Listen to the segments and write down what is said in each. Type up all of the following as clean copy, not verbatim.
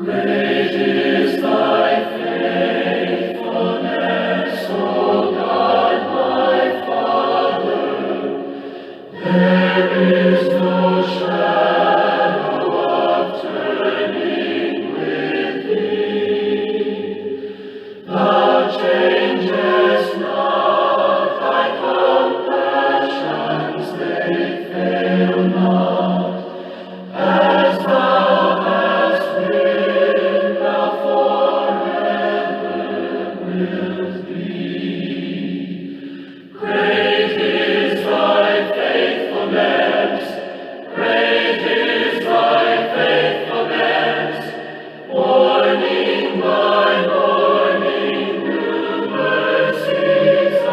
Great is thy faithfulness, O God, my Father. There is no shadow of turning with thee. Thou changest not, thy compassions, they fail not. As thou hast been, thou forever wilt be. Great is thy faithfulness, great is thy faithfulness. Morning by morning, new mercies I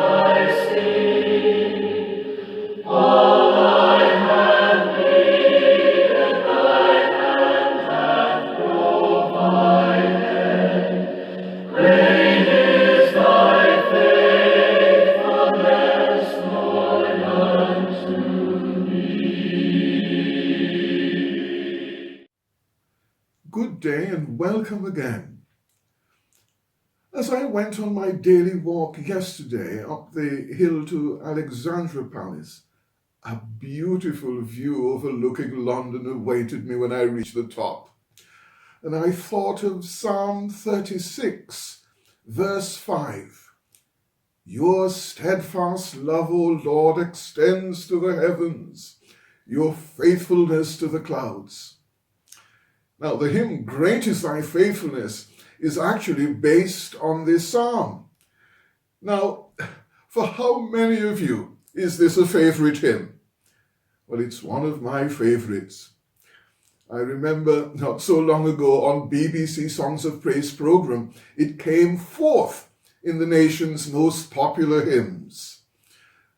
see. All I have needed, thy hand hath provided. Great is thy faithfulness, Lord, unto me. Good day and welcome again. As I went on my daily walk yesterday up the hill to Alexandra Palace, a beautiful view overlooking London awaited me when I reached the top. And I thought of Psalm 36, verse 5. Your steadfast love, O Lord, extends to the heavens, your faithfulness to the clouds. Now, the hymn, Great is Thy Faithfulness, is actually based on this psalm. Now, for how many of you is this a favorite hymn? Well, it's one of my favorites. I remember not so long ago on BBC Songs of Praise program, it came fourth in the nation's most popular hymns.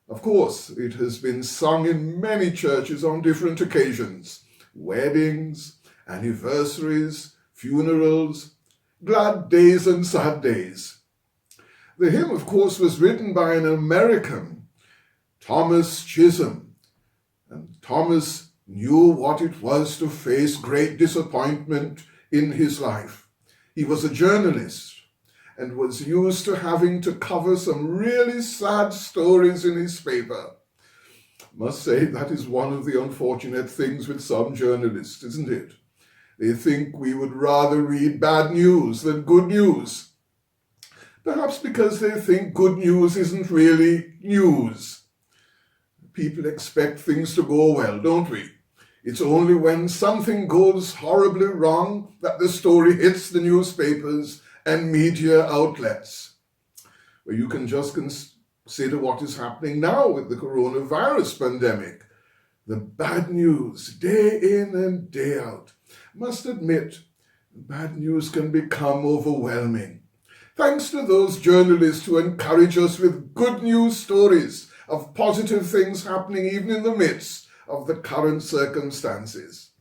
Of course, it has been sung in many churches on different occasions, weddings, anniversaries, funerals, glad days and sad days. The hymn, of course, was written by an American, Thomas Chisholm, and Thomas knew what it was to face great disappointment in his life. He was a journalist and was used to having to cover some really sad stories in his paper. Must say that is one of the unfortunate things with some journalists, isn't it? They think we would rather read bad news than good news. Perhaps because they think good news isn't really news. People expect things to go well, don't we? It's only when something goes horribly wrong that the story hits the newspapers and media outlets. Well, you can just consider what is happening now with the coronavirus pandemic. The bad news, day in and day out. Must admit, bad news can become overwhelming. Thanks to those journalists who encourage us with good news stories of positive things happening even in the midst of the current circumstances.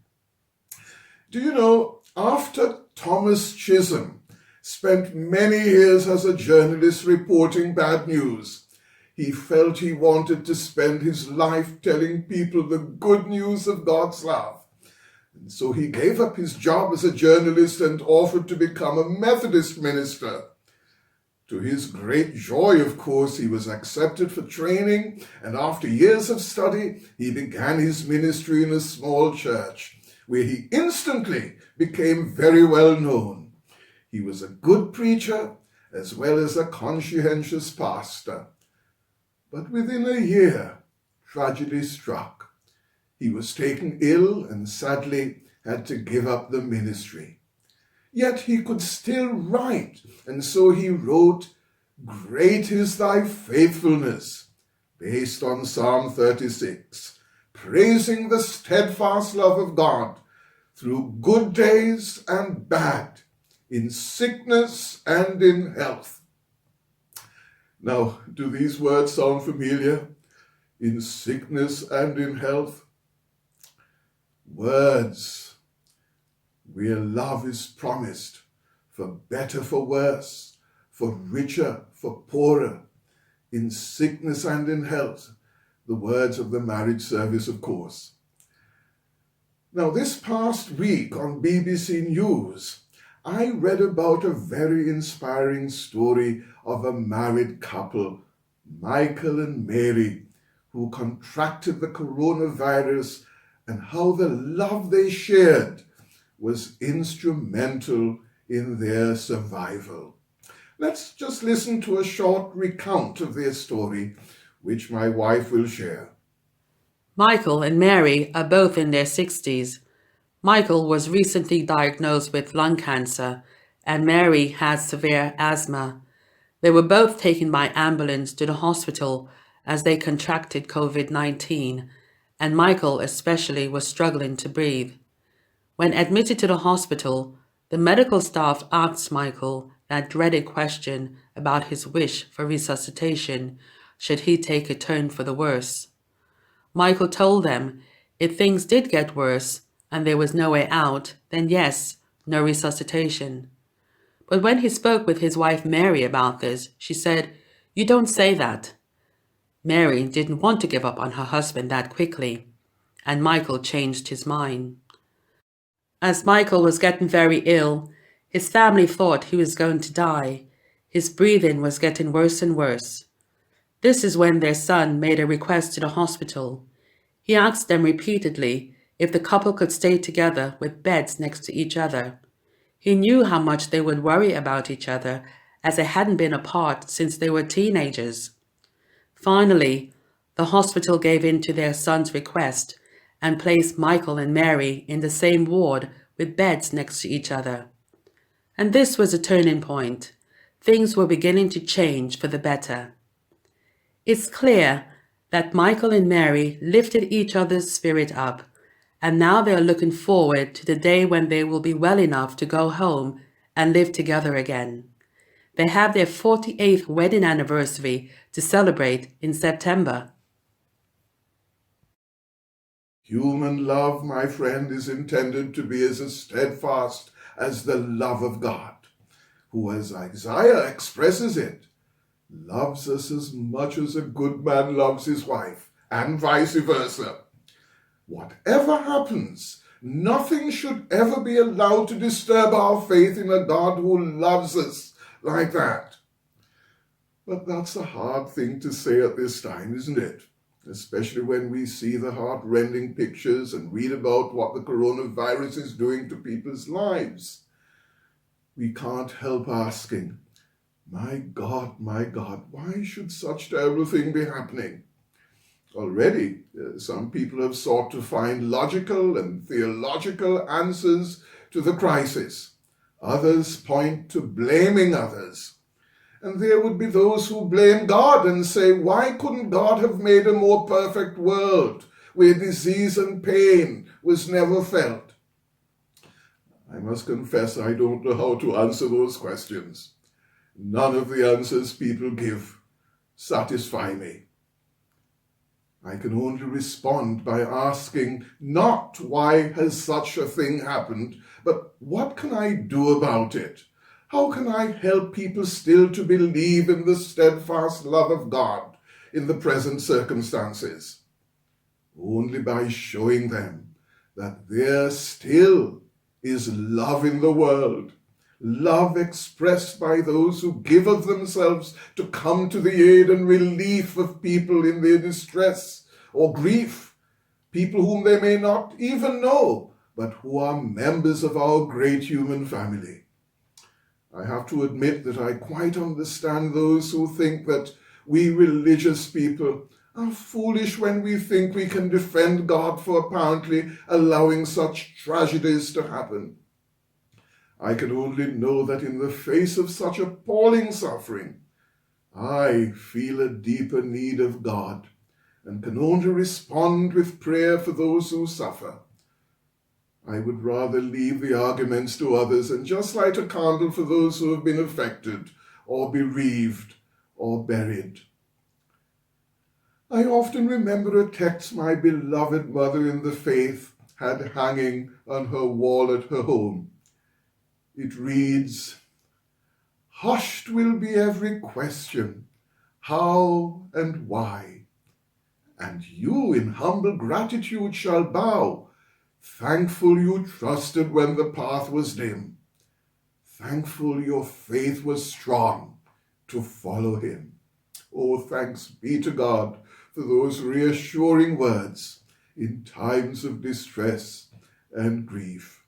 Do you know, after Thomas Chisholm spent many years as a journalist reporting bad news, he felt he wanted to spend his life telling people the good news of God's love. And so he gave up his job as a journalist and offered to become a Methodist minister. To his great joy, of course, he was accepted for training, and after years of study, he began his ministry in a small church, where he instantly became very well known. He was a good preacher, as well as a conscientious pastor. But within a year, tragedy struck. He was taken ill and sadly had to give up the ministry. Yet he could still write, and so he wrote, Great is thy faithfulness, based on Psalm 36, praising the steadfast love of God through good days and bad, in sickness and in health. Now, do these words sound familiar? In sickness and in health? Words where love is promised, for better, for worse, for richer, for poorer, in sickness and in health, the words of the marriage service, of course. Now, this past week on BBC News, I read about a very inspiring story of a married couple, Michael and Mary, who contracted the coronavirus, and how the love they shared was instrumental in their survival. Let's just listen to a short recount of their story, which my wife will share. Michael and Mary are both in their 60s. Michael was recently diagnosed with lung cancer, and Mary has severe asthma. They were both taken by ambulance to the hospital as they contracted COVID-19, and Michael especially was struggling to breathe. When admitted to the hospital, the medical staff asked Michael that dreaded question about his wish for resuscitation should he take a turn for the worse. Michael told them if things did get worse and there was no way out, then yes, no resuscitation. But when he spoke with his wife Mary about this, she said, "You don't say that." Mary didn't want to give up on her husband that quickly, and Michael changed his mind. As Michael was getting very ill, his family thought he was going to die. His breathing was getting worse and worse. This is when their son made a request to the hospital. He asked them repeatedly if the couple could stay together with beds next to each other. He knew how much they would worry about each other, as they hadn't been apart since they were teenagers. Finally, the hospital gave in to their son's request and placed Michael and Mary in the same ward with beds next to each other. And this was a turning point. Things were beginning to change for the better. It's clear that Michael and Mary lifted each other's spirit up, and now they are looking forward to the day when they will be well enough to go home and live together again. They have their 48th wedding anniversary to celebrate in September. Human love, my friend, is intended to be as steadfast as the love of God, who, as Isaiah expresses it, loves us as much as a good man loves his wife, and vice versa. Whatever happens, nothing should ever be allowed to disturb our faith in a God who loves us like that. But that's a hard thing to say at this time, isn't it? Especially when we see the heart-rending pictures and read about what the coronavirus is doing to people's lives. We can't help asking, my God, why should such terrible thing be happening? Already, some people have sought to find logical and theological answers to the crisis. Others point to blaming others. And there would be those who blame God and say, why couldn't God have made a more perfect world where disease and pain was never felt? I must confess I don't know how to answer those questions. None of the answers people give satisfy me. I can only respond by asking not why has such a thing happened, but what can I do about it? How can I help people still to believe in the steadfast love of God in the present circumstances? Only by showing them that there still is love in the world, love expressed by those who give of themselves to come to the aid and relief of people in their distress or grief, people whom they may not even know, but who are members of our great human family. I have to admit that I quite understand those who think that we religious people are foolish when we think we can defend God for apparently allowing such tragedies to happen. I can only know that in the face of such appalling suffering, I feel a deeper need of God and can only respond with prayer for those who suffer. I would rather leave the arguments to others and just light a candle for those who have been affected or bereaved or buried. I often remember a text my beloved mother in the faith had hanging on her wall at her home. It reads, "Hushed will be every question, how and why, and you in humble gratitude shall bow, thankful you trusted when the path was dim. thankful your faith was strong to follow him. Oh, thanks be to God for those reassuring words in times of distress and grief.